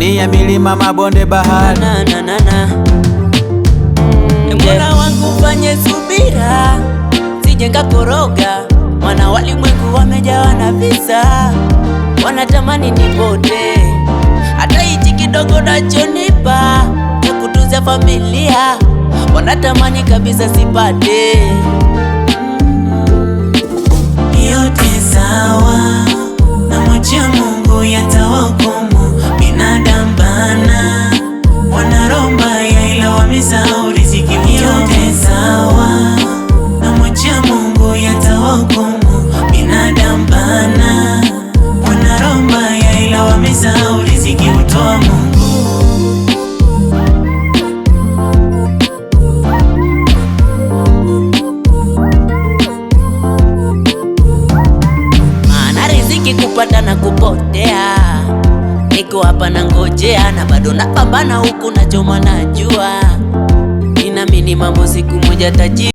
dunia, milima, mabonde, bahari. Mola wangu fanye subira, sije nikakoroga, maana walimwengu wamejawa na visa, wanatamani nipote. Hata hichi kidogo nachonipa cha kutunza familia, wanatamani kabisa sipate. Yote sawa, namwachia Mungu yatawahukumu. Binadamu bana, wana mbaya ila wamesahau riziki. Yote sawa, namwachia Mungu yatawahukumu. Binadamu bana, wana mbaya ila wamesahau riziki hutoa Mungu. Kupata na kupotea, niko hapa na ngojea, na bado napambana huku nachoma, najua ninaamini mambo siku moja taji